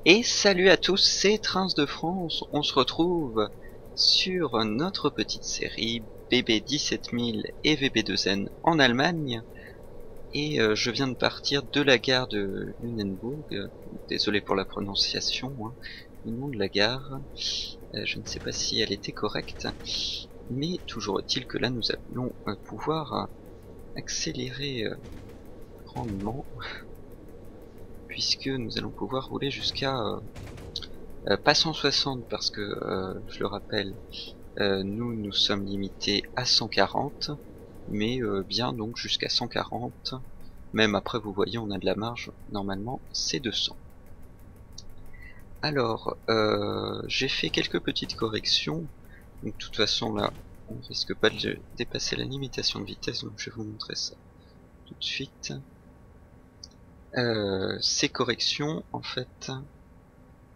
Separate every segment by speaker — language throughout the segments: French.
Speaker 1: Et salut à tous, c'est Trains de France, on se retrouve sur notre petite série BB 17000 et VB2N en Allemagne. Et je viens de partir de la gare de Lunenburg, désolé pour la prononciation, hein, le nom de la gare, je ne sais pas si elle était correcte, mais toujours est-il que là nous allons pouvoir accélérer grandement, puisque nous allons pouvoir rouler jusqu'à pas 160 parce que je le rappelle, nous sommes limités à 140, mais bien donc jusqu'à 140. Même après, vous voyez, on a de la marge. Normalement, c'est 200. Alors, j'ai fait quelques petites corrections. Donc, de toute façon, là, on risque pas de dépasser la limitation de vitesse, donc je vais vous montrer ça tout de suite. Ces corrections, en fait,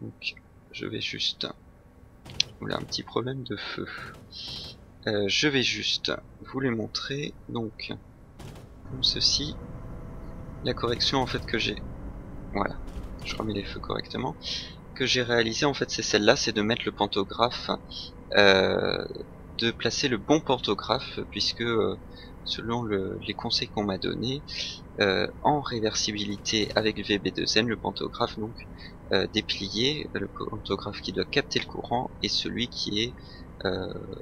Speaker 1: donc je vais juste... Oula, un petit problème de feu. Je vais juste vous les montrer, donc, comme ceci. La correction, en fait, que j'ai... Voilà, je remets les feux correctement. Que j'ai réalisé, en fait, c'est celle-là, c'est de mettre le pantographe, de placer le bon pantographe, puisque, selon les conseils qu'on m'a donnés, en réversibilité avec le VB2N, le pantographe donc déplié, le pantographe qui doit capter le courant est celui qui est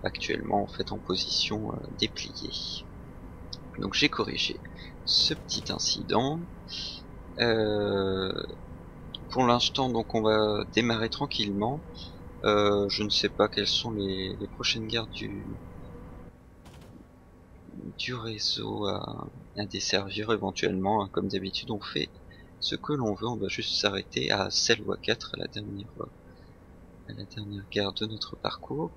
Speaker 1: actuellement en fait en position dépliée. Donc j'ai corrigé ce petit incident. Pour l'instant donc on va démarrer tranquillement. Je ne sais pas quelles sont les prochaines gares du réseau à desservir éventuellement, hein. Comme d'habitude on fait ce que l'on veut, on va juste s'arrêter à Selwa 4, à la dernière gare de notre parcours.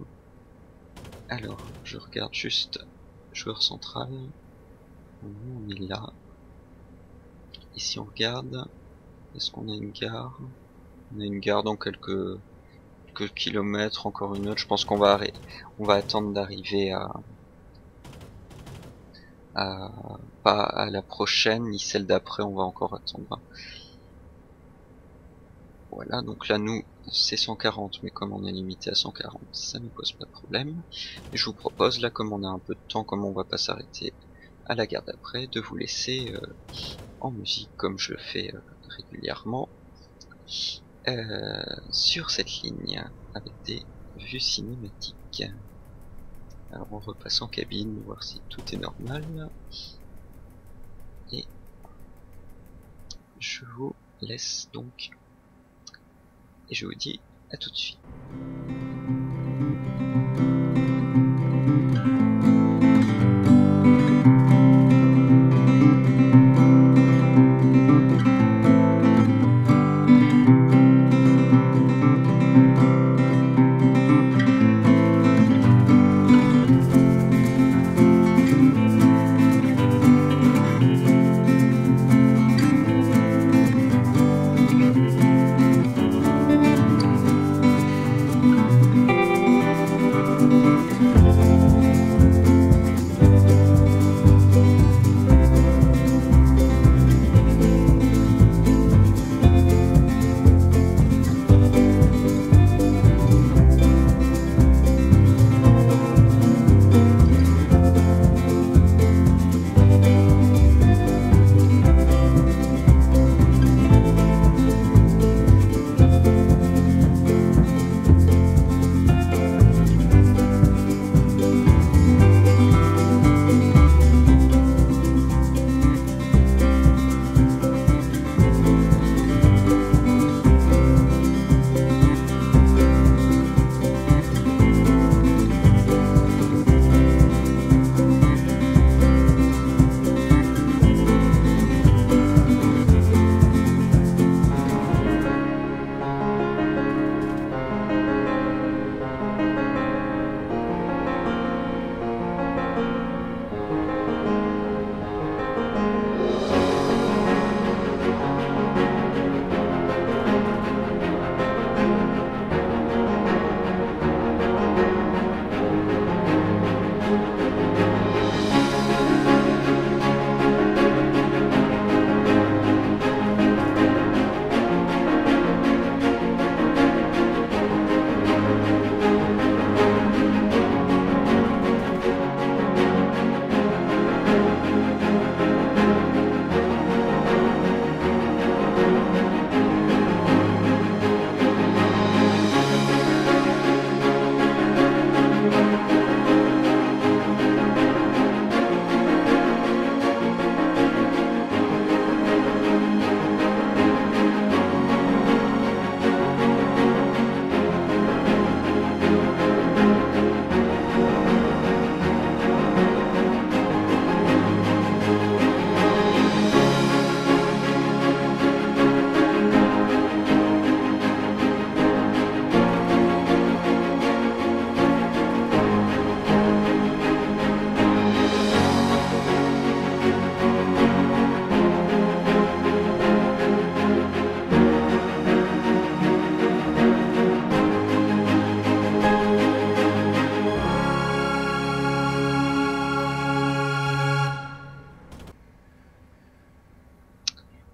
Speaker 1: Alors je regarde juste joueur central, on est là, et si on regarde, est-ce qu'on a une gare? On a une gare dans quelques kilomètres, encore une autre. Je pense qu'on va attendre d'arriver pas à la prochaine ni celle d'après, on va encore attendre. Voilà, donc là nous c'est 140, mais comme on est limité à 140, ça ne pose pas de problème. Et je vous propose, là comme on a un peu de temps, comme on va pas s'arrêter à la gare d'après, de vous laisser en musique comme je le fais régulièrement sur cette ligne avec des vues cinématiques. Alors on repasse en cabine, voir si tout est normal. Et je vous laisse donc. Et je vous dis à tout de suite.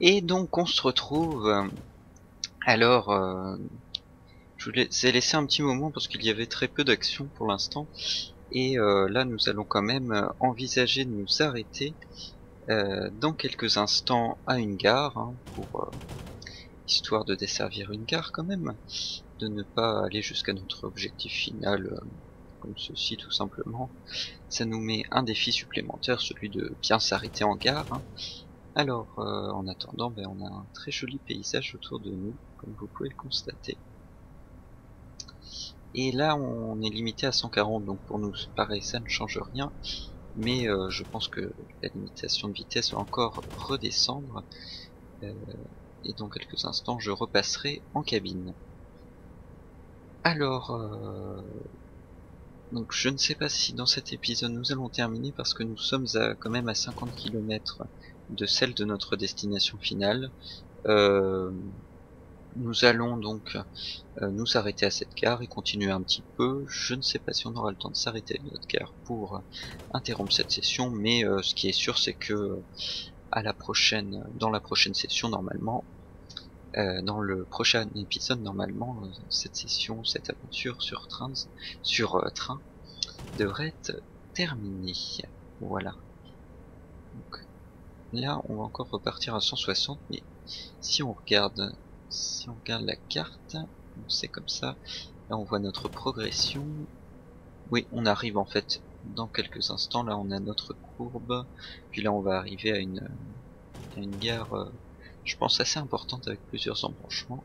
Speaker 1: Et donc on se retrouve. Alors, je vous ai laissé un petit moment parce qu'il y avait très peu d'action pour l'instant. Et là, nous allons quand même envisager de nous arrêter dans quelques instants à une gare, hein, pour histoire de desservir une gare quand même, de ne pas aller jusqu'à notre objectif final comme ceci tout simplement. Ça nous met un défi supplémentaire, celui de bien s'arrêter en gare, hein. Alors, en attendant, on a un très joli paysage autour de nous, comme vous pouvez le constater. Et là, on est limité à 140, donc pour nous, pareil, ça ne change rien. Mais je pense que la limitation de vitesse va encore redescendre. Et dans quelques instants, je repasserai en cabine. Alors, donc je ne sais pas si dans cet épisode nous allons terminer parce que nous sommes quand même à 50 km de celle de notre destination finale. Nous allons donc nous arrêter à cette gare et continuer un petit peu. Je ne sais pas si on aura le temps de s'arrêter à notre gare pour interrompre cette session, mais ce qui est sûr c'est que dans la prochaine session normalement, dans le prochain épisode normalement, cette session, cette aventure sur train devrait être terminée. Voilà. Donc, là on va encore repartir à 160, mais si on regarde la carte, c'est comme ça. Là on voit notre progression. Oui, on arrive en fait dans quelques instants. Là on a notre courbe, puis là on va arriver à une gare je pense assez importante avec plusieurs embranchements.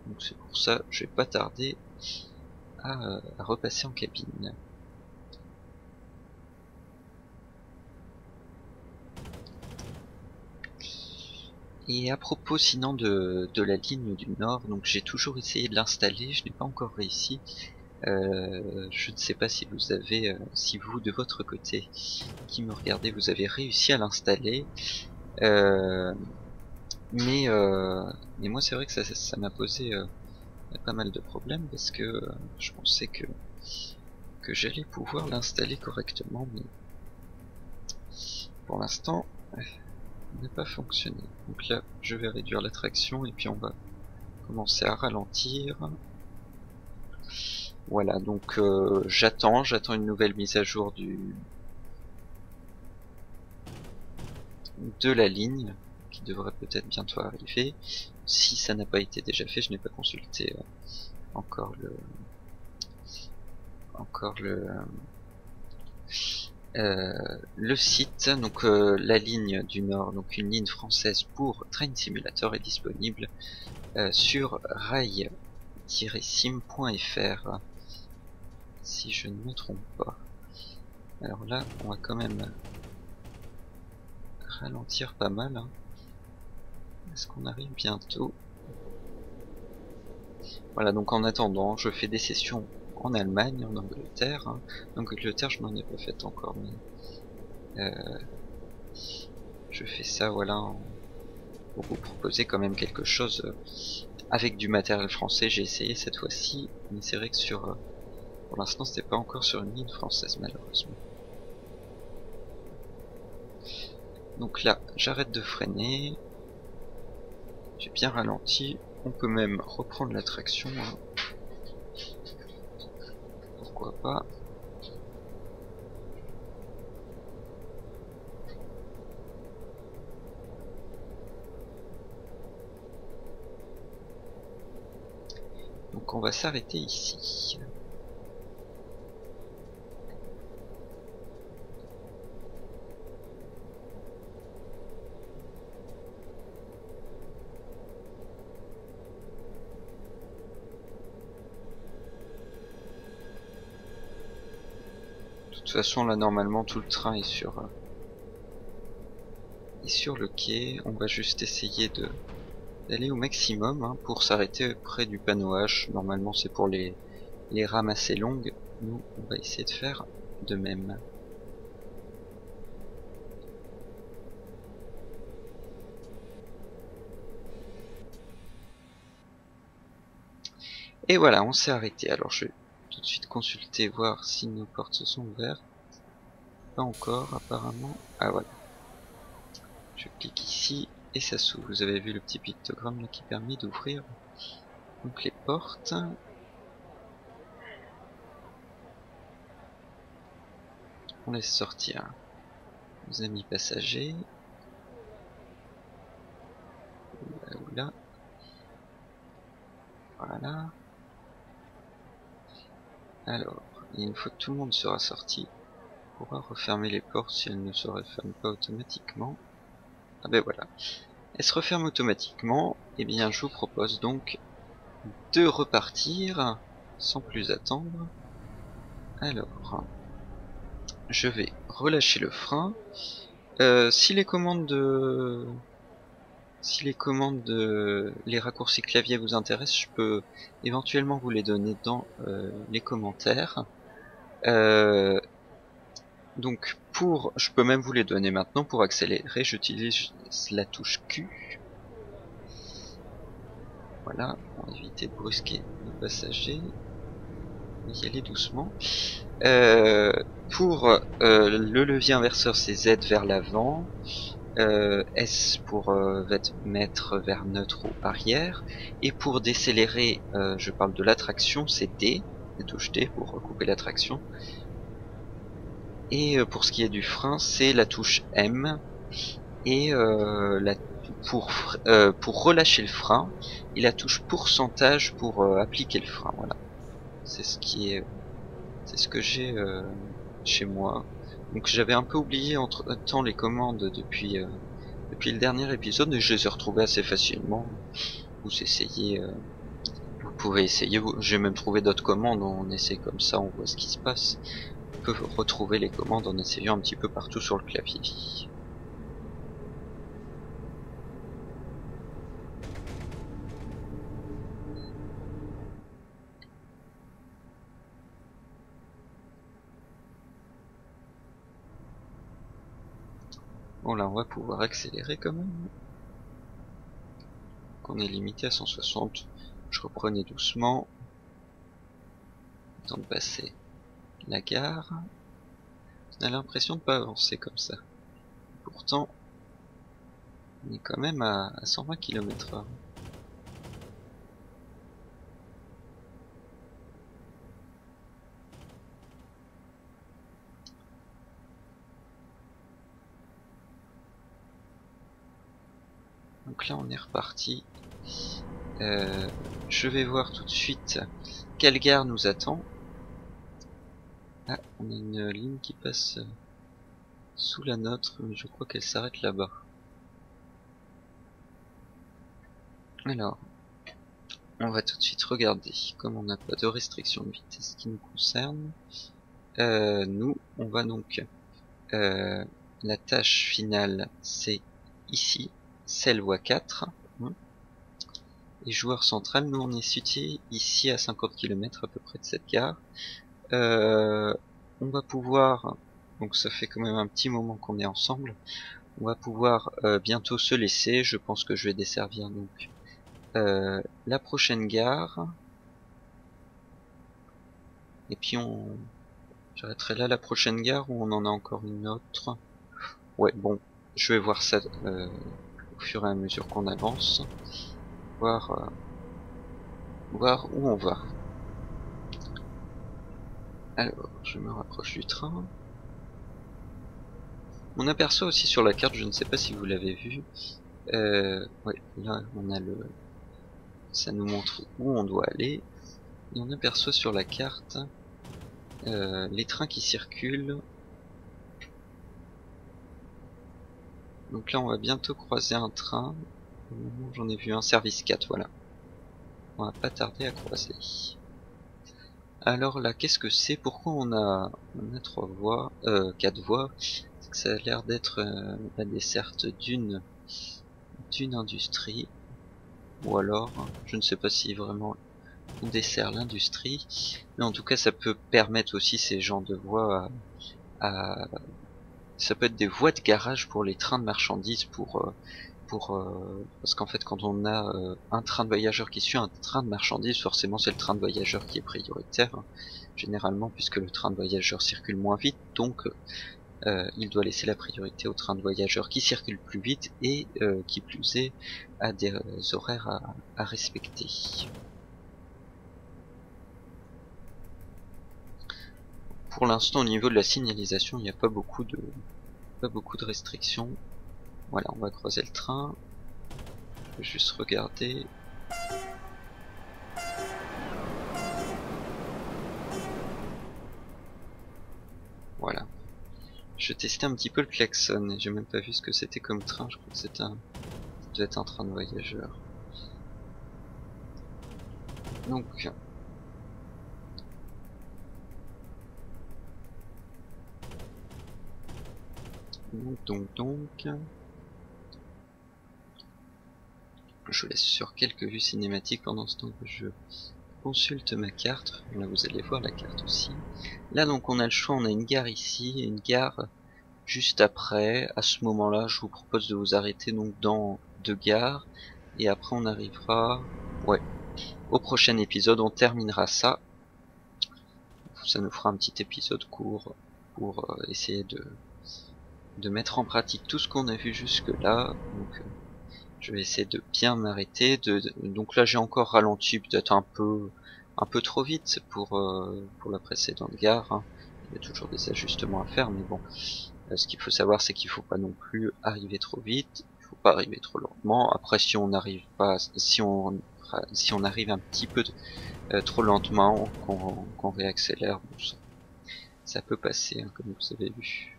Speaker 1: Donc c'est pour ça je vais pas tarder à repasser en cabine. Et à propos sinon de la ligne du Nord, donc j'ai toujours essayé de l'installer, je n'ai pas encore réussi. Je ne sais pas si vous avez, si vous de votre côté qui me regardez, vous avez réussi à l'installer. Mais moi c'est vrai que ça m'a posé pas mal de problèmes parce que je pensais que j'allais pouvoir l'installer correctement, mais pour l'instant n'a pas fonctionné. Donc là je vais réduire la traction et puis on va commencer à ralentir. Voilà, donc j'attends une nouvelle mise à jour de la ligne qui devrait peut-être bientôt arriver. Si ça n'a pas été déjà fait, je n'ai pas consulté encore le site. Donc la ligne du Nord, donc une ligne française pour Train Simulator est disponible sur rail-sim.fr si je ne me trompe pas. Alors là on va quand même ralentir pas mal, hein. Est-ce qu'on arrive bientôt? Voilà, donc en attendant je fais des sessions en Allemagne, en Angleterre, hein. En Angleterre je n'en ai pas fait encore, mais je fais ça voilà pour vous proposer quand même quelque chose avec du matériel français. J'ai essayé cette fois-ci, mais c'est vrai que pour l'instant c'était pas encore sur une ligne française malheureusement. Donc là j'arrête de freiner, j'ai bien ralenti, on peut même reprendre la traction, hein. Pourquoi pas. Donc on va s'arrêter ici. De toute façon là normalement tout le train est sur le quai. On va juste essayer d'aller au maximum, hein, pour s'arrêter près du panneau H. Normalement c'est pour les rames assez longues. Nous on va essayer de faire de même. Et voilà, on s'est arrêté. Alors je vais tout de suite consulter, voir si nos portes se sont ouvertes. Pas encore apparemment. Ah voilà. Je clique ici et ça s'ouvre. Vous avez vu le petit pictogramme là qui permet d'ouvrir donc les portes. On laisse sortir nos amis passagers. Là. Voilà. Alors, une fois que tout le monde sera sorti, on pourra refermer les portes si elles ne se referment pas automatiquement. Ah ben voilà. Elles se referment automatiquement. Et bien je vous propose donc de repartir sans plus attendre. Alors, je vais relâcher le frein. Si les raccourcis clavier vous intéressent, je peux éventuellement vous les donner dans les commentaires. Donc je peux même vous les donner maintenant. Pour accélérer, j'utilise la touche Q. Voilà, pour éviter de brusquer les passagers. Y aller doucement. Pour le levier inverseur, c'est Z vers l'avant. S pour mettre vers neutre ou arrière. Et pour décélérer, je parle de l'attraction, c'est D, la touche D pour recouper l'attraction. Et pour ce qui est du frein, c'est la touche M. Et pour relâcher le frein, et la touche pourcentage pour appliquer le frein. Voilà, c'est ce que j'ai chez moi. Donc j'avais un peu oublié entre temps les commandes depuis le dernier épisode, et je les ai retrouvées assez facilement. Vous pouvez essayer. J'ai même trouvé d'autres commandes. On essaie comme ça, on voit ce qui se passe. On peut retrouver les commandes en essayant un petit peu partout sur le clavier. Bon là on va pouvoir accélérer quand même. On est limité à 160. Je reprenais doucement. Le temps de passer la gare. On a l'impression de pas avancer comme ça. Pourtant, on est quand même à 120 km/h. Donc là on est reparti. Je vais voir tout de suite quelle gare nous attend. Ah, on a une ligne qui passe sous la nôtre, mais je crois qu'elle s'arrête là-bas. Alors, on va tout de suite regarder. Comme on n'a pas de restriction de vitesse qui nous concerne, nous, on va donc... la tâche finale, c'est ici, celle voie 4. Et joueur central, nous on est situé ici à 50 km à peu près de cette gare. On va pouvoir, donc ça fait quand même un petit moment qu'on est ensemble, on va pouvoir bientôt se laisser. Je pense que je vais desservir donc la prochaine gare. Et puis j'arrêterai là la prochaine gare, ou on en a encore une autre. Ouais, bon, je vais voir ça au fur et à mesure qu'on avance. Voir où on va. Alors, je me rapproche du train. On aperçoit aussi sur la carte, je ne sais pas si vous l'avez vu, ouais, là on a ça nous montre où on doit aller, et on aperçoit sur la carte les trains qui circulent. Donc là on va bientôt croiser un train. Au moment où j'en ai vu un, service 4, voilà. On va pas tarder à croiser. Alors là, qu'est-ce que c'est? Pourquoi on a 3 voies, 4 voies? C'est que ça a l'air d'être la desserte d'une industrie. Ou alors, je ne sais pas si vraiment on dessert l'industrie. Mais en tout cas, ça peut permettre aussi ces genres de voies ça peut être des voies de garage pour les trains de marchandises, parce qu'en fait quand on a un train de voyageurs qui suit un train de marchandises, forcément c'est le train de voyageurs qui est prioritaire, généralement, puisque le train de voyageurs circule moins vite, donc il doit laisser la priorité aux trains de voyageurs qui circulent plus vite et qui plus est à des horaires à respecter. Pour l'instant, au niveau de la signalisation, il n'y a pas beaucoup de restrictions. Voilà, on va croiser le train. Je vais juste regarder. Voilà. Je testais un petit peu le klaxon et j'ai même pas vu ce que c'était comme train. Je crois que c'était ça devait être un train de voyageurs. Donc je laisse sur quelques vues cinématiques pendant ce temps que je consulte ma carte. Là vous allez voir la carte aussi. Là donc on a le choix, on a une gare ici et une gare juste après. À ce moment là je vous propose de vous arrêter donc dans deux gares et après on arrivera au prochain épisode, on terminera ça. Ça nous fera un petit épisode court pour essayer de mettre en pratique tout ce qu'on a vu jusque là. Donc je vais essayer de bien m'arrêter. Donc là j'ai encore ralenti peut-être un peu trop vite pour la précédente gare. Hein. Il y a toujours des ajustements à faire, mais bon. Ce qu'il faut savoir, c'est qu'il faut pas non plus arriver trop vite. Il faut pas arriver trop lentement. Après, si on n'arrive pas, si on arrive un petit peu trop lentement, qu'on réaccélère, bon, ça peut passer, hein, comme vous avez vu.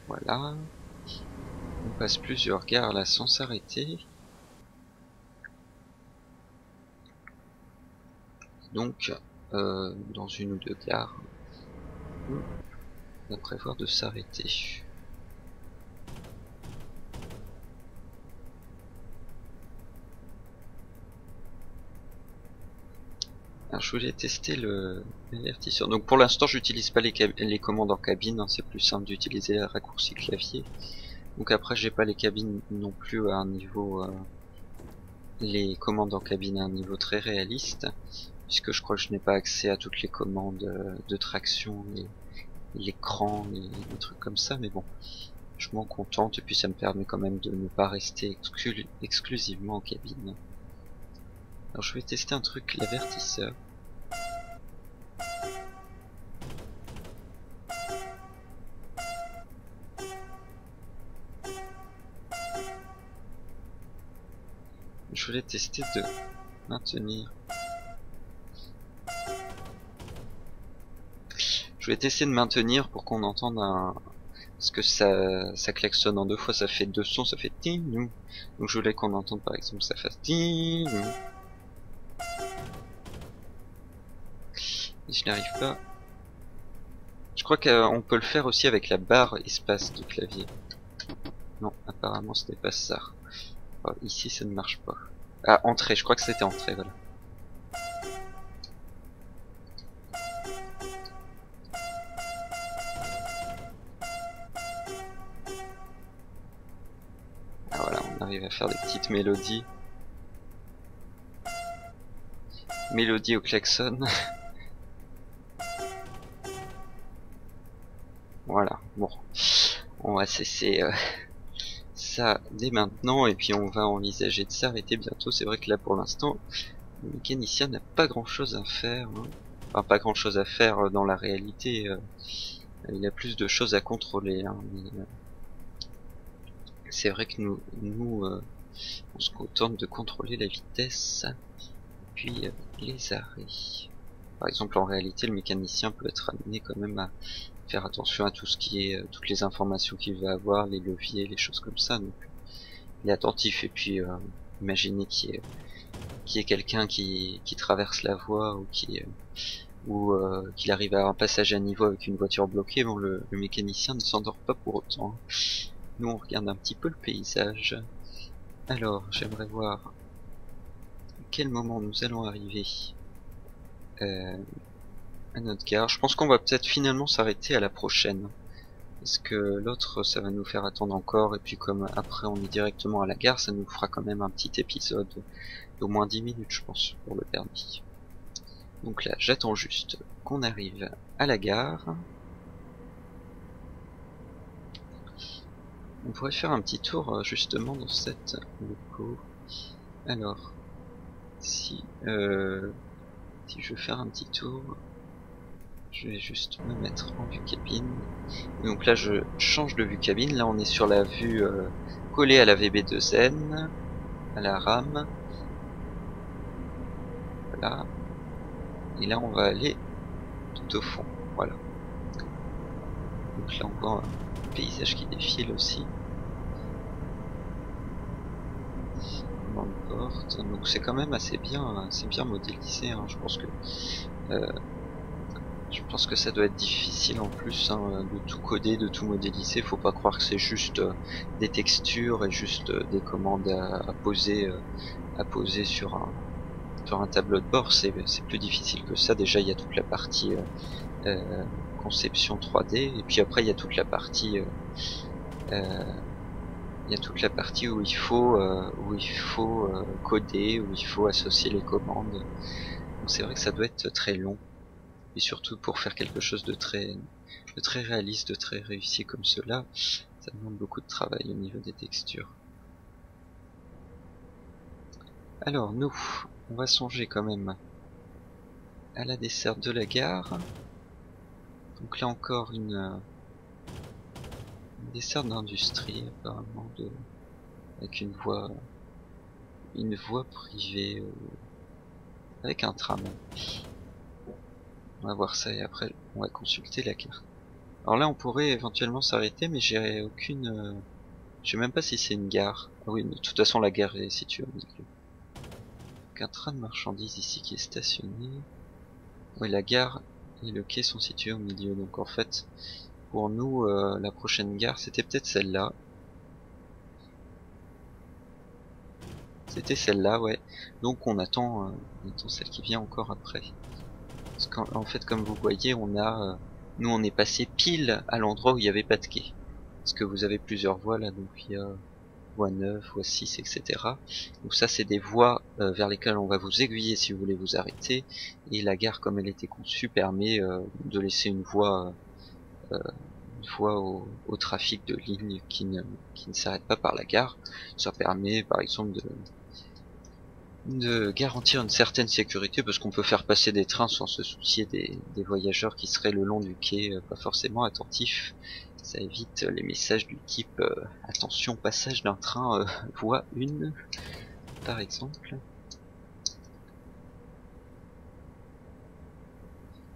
Speaker 1: Voilà. On passe plusieurs gares là sans s'arrêter. Donc, dans une ou deux gares, on va prévoir de s'arrêter. Alors, je voulais tester l'avertisseur. Donc pour l'instant j'utilise pas les commandes en cabine, hein, c'est plus simple d'utiliser les raccourcis clavier. Donc après j'ai pas les cabines non plus à un niveau, les commandes en cabine à un niveau très réaliste, puisque je crois que je n'ai pas accès à toutes les commandes de traction, l'écran, les trucs comme ça, mais bon, je m'en contente et puis ça me permet quand même de ne pas rester exclusivement en cabine. Alors je vais tester un truc, l'avertisseur. Je voulais tester de maintenir. Je vais tester de maintenir pour qu'on entende un... Parce que ça klaxonne en deux fois, ça fait deux sons, ça fait ting. Donc je voulais qu'on entende par exemple ça fasse ting. Et je n'arrive pas. Je crois qu'on peut le faire aussi avec la barre espace du clavier. Non, apparemment ce n'est pas ça. Oh, ici ça ne marche pas. Ah, entrée, je crois que c'était entrée, voilà. Ah voilà, on arrive à faire des petites mélodies. Mélodie au klaxon. Voilà, bon. On va cesser ça dès maintenant et puis on va envisager de s'arrêter bientôt. C'est vrai que là pour l'instant, le mécanicien n'a pas grand chose à faire. Hein. Enfin, pas grand chose à faire dans la réalité. Il a plus de choses à contrôler. Hein, c'est vrai que nous on se contente de contrôler la vitesse puis les arrêts. Par exemple, en réalité, le mécanicien peut être amené quand même à faire attention à tout ce qui est toutes les informations qu'il va avoir, les leviers, les choses comme ça. Donc, il est attentif. Et puis, imaginez qu'il y ait quelqu'un qui traverse la voie ou qu'il arrive à un passage à niveau avec une voiture bloquée. Bon, le mécanicien ne s'endort pas pour autant. Nous, on regarde un petit peu le paysage. Alors, j'aimerais voir à quel moment nous allons arriver à notre gare. Je pense qu'on va peut-être finalement s'arrêter à la prochaine. Parce que l'autre, ça va nous faire attendre encore. Et puis comme après on est directement à la gare, ça nous fera quand même un petit épisode d'au moins 10 minutes, je pense, pour le dernier. Donc là, j'attends juste qu'on arrive à la gare. On pourrait faire un petit tour justement dans cette loco. Alors, si je veux faire un petit tour, je vais juste me mettre en vue cabine. Donc là je change de vue cabine, là on est sur la vue collée à la VB2N, à la rame. Voilà. Et là on va aller tout au fond. Voilà. Donc là on voit un paysage qui défile aussi. Dans le porte. Donc c'est quand même assez bien modélisé, hein. Je pense que ça doit être difficile en plus, hein, de tout coder, de tout modéliser. Faut pas croire que c'est juste des textures et juste des commandes à poser sur un tableau de bord. C'est plus difficile que ça. Déjà il y a toute la partie conception 3D, et puis après il y a toute la partie où il faut coder, où il faut associer les commandes. Donc c'est vrai que ça doit être très long, et surtout pour faire quelque chose de très réaliste, de très réussi comme cela, ça demande beaucoup de travail au niveau des textures. Alors nous, on va songer quand même à la desserte de la gare. Donc là encore une desserte d'industrie apparemment, avec une voie privée avec un tram. On va voir ça et après on va consulter la carte. Alors là on pourrait éventuellement s'arrêter, mais j'ai aucune... je sais même pas si c'est une gare. Ah oui, mais de toute façon la gare est située au milieu. Donc un train de marchandises ici qui est stationné. Oui, la gare et le quai sont situés au milieu. Donc en fait, pour nous, la prochaine gare, c'était peut-être celle-là. C'était celle-là, ouais. Donc on attend celle qui vient encore après. Parce qu'en fait, comme vous voyez, nous on est passé pile à l'endroit où il n'y avait pas de quai. Parce que vous avez plusieurs voies là, donc il y a voie 9, voie 6, etc. Donc ça c'est des voies vers lesquelles on va vous aiguiller si vous voulez vous arrêter. Et la gare, comme elle était conçue, permet de laisser une voie au trafic de lignes qui ne s'arrête pas par la gare. Ça permet par exemple de garantir une certaine sécurité, parce qu'on peut faire passer des trains sans se soucier des voyageurs qui seraient le long du quai pas forcément attentifs. Ça évite les messages du type attention, passage d'un train voie 1 par exemple.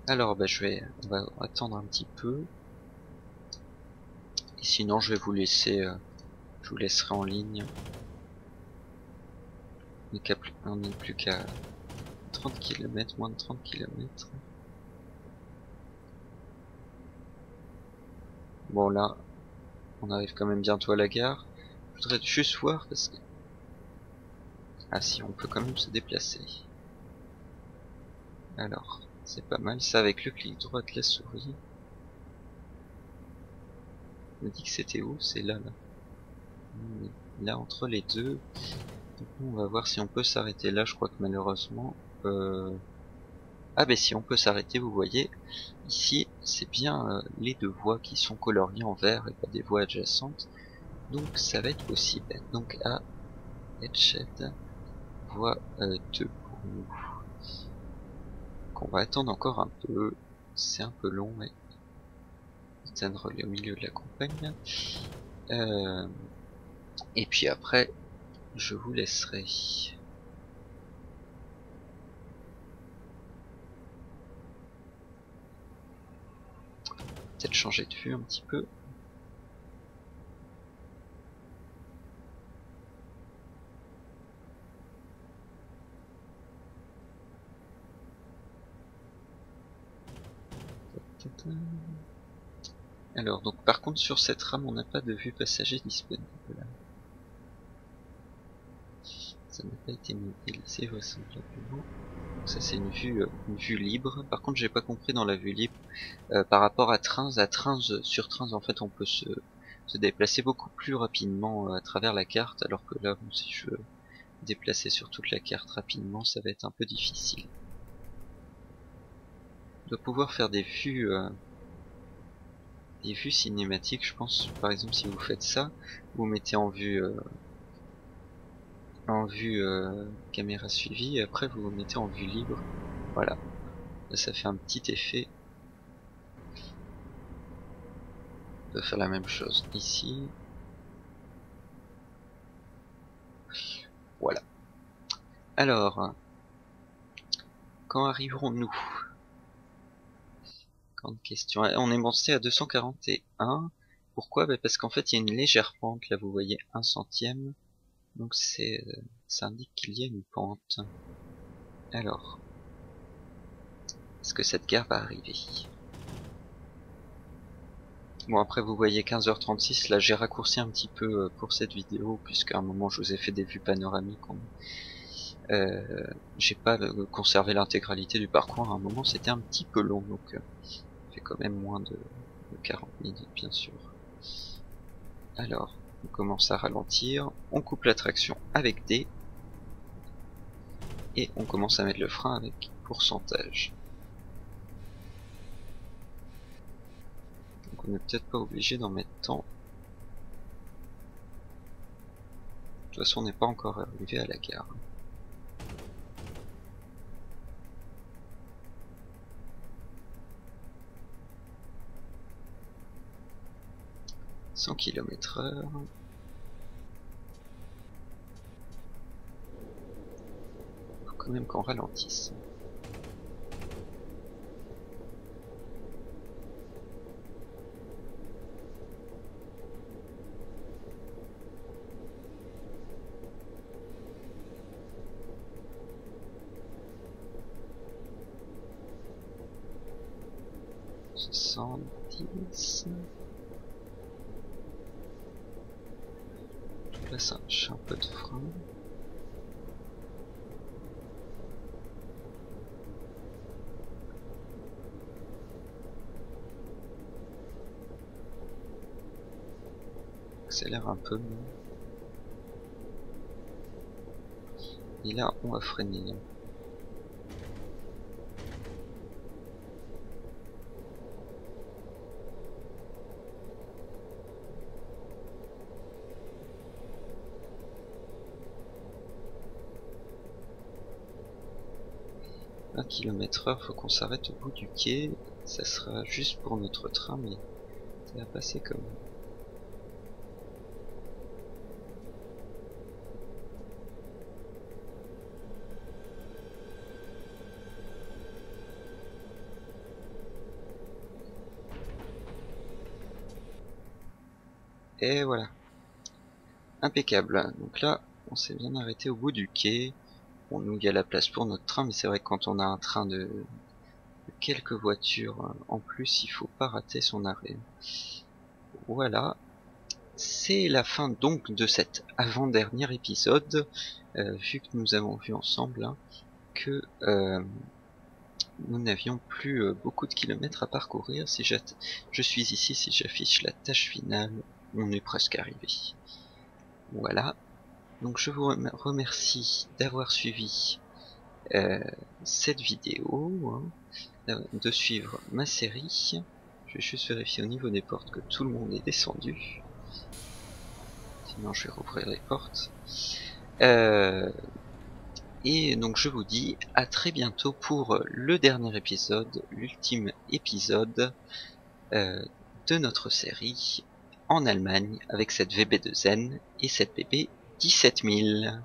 Speaker 1: Alors on va attendre un petit peu, et sinon je vais vous laisser je vous laisserai en ligne. On n'est plus qu'à 30 km, moins de 30 km. Bon là, on arrive quand même bientôt à la gare. Je voudrais juste voir parce que... Ah si, on peut quand même se déplacer. Alors, c'est pas mal ça avec le clic droit de la souris. On me dit que c'était où? C'est là, là. Là, entre les deux. Donc, on va voir si on peut s'arrêter là. Je crois que malheureusement... Ah ben si, on peut s'arrêter, vous voyez. Ici, c'est bien les deux voies qui sont coloriées en vert et pas des voies adjacentes. Donc ça va être possible. Donc à Headshed, voie 2 pour nous. Donc on va attendre encore un peu. C'est un peu long, mais atteindre au milieu de la campagne. Et puis après, je vous laisserai. Peut-être changer de vue un petit peu. Alors donc par contre sur cette rame on n'a pas de vue passager disponible. Ça n'a pas été modélisé vraisemblablement. Donc ça c'est une vue libre. Par contre j'ai pas compris dans la vue libre par rapport à Trains. Sur Trains en fait on peut se déplacer beaucoup plus rapidement à travers la carte, alors que là bon, si je veux déplacer sur toute la carte rapidement ça va être un peu difficile.
Speaker 2: doit pouvoir faire des vues cinématiques, je pense. Par exemple, si vous faites ça, vous mettez en vue caméra suivie, et après vous vous mettez en vue libre. Voilà, là, ça fait un petit effet. On peut faire la même chose ici. Voilà. Alors, quand arriverons-nous? Grande question. On est monté à 241. Pourquoi? Parce qu'en fait, il y a une légère pente. Là, vous voyez 1 centième. Donc, ça indique qu'il y a une pente. Alors, est-ce que cette gare va arriver? Bon, après, vous voyez 15h36. Là, j'ai raccourci un petit peu pour cette vidéo, puisqu'à un moment, je vous ai fait des vues panoramiques. J'ai pas conservé l'intégralité du parcours. À un moment, c'était un petit peu long, donc ça fait quand même moins de 40 minutes, bien sûr. Alors, on commence à ralentir, on coupe la traction avec D, et on commence à mettre le frein avec pourcentage. Donc on n'est peut-être pas obligé d'en mettre tant. De toute façon, on n'est pas encore arrivé à la gare. 100 km/h. Faut quand même qu'on ralentisse. Là, ça lâche un peu de frein. Accélère un peu. Et là, on va freiner. Un km/h, faut qu'on s'arrête au bout du quai. Ça sera juste pour notre train, mais ça va passer comme. Et voilà. Impeccable. Donc là, on s'est bien arrêté au bout du quai. Bon, nous, il y a la place pour notre train, mais c'est vrai que quand on a un train de quelques voitures en plus, il faut pas rater son arrêt. Voilà. C'est la fin donc de cet avant-dernier épisode, vu que nous avons vu ensemble hein, que nous n'avions plus beaucoup de kilomètres à parcourir. Si je suis ici, si j'affiche la tâche finale, on est presque arrivé. Voilà. Donc je vous remercie d'avoir suivi cette vidéo, hein, de suivre ma série. Je vais juste vérifier au niveau des portes que tout le monde est descendu. Sinon je vais rouvrir les portes. Et donc je vous dis à très bientôt pour le dernier épisode, l'ultime épisode de notre série en Allemagne avec cette VB2N et cette VB 17000.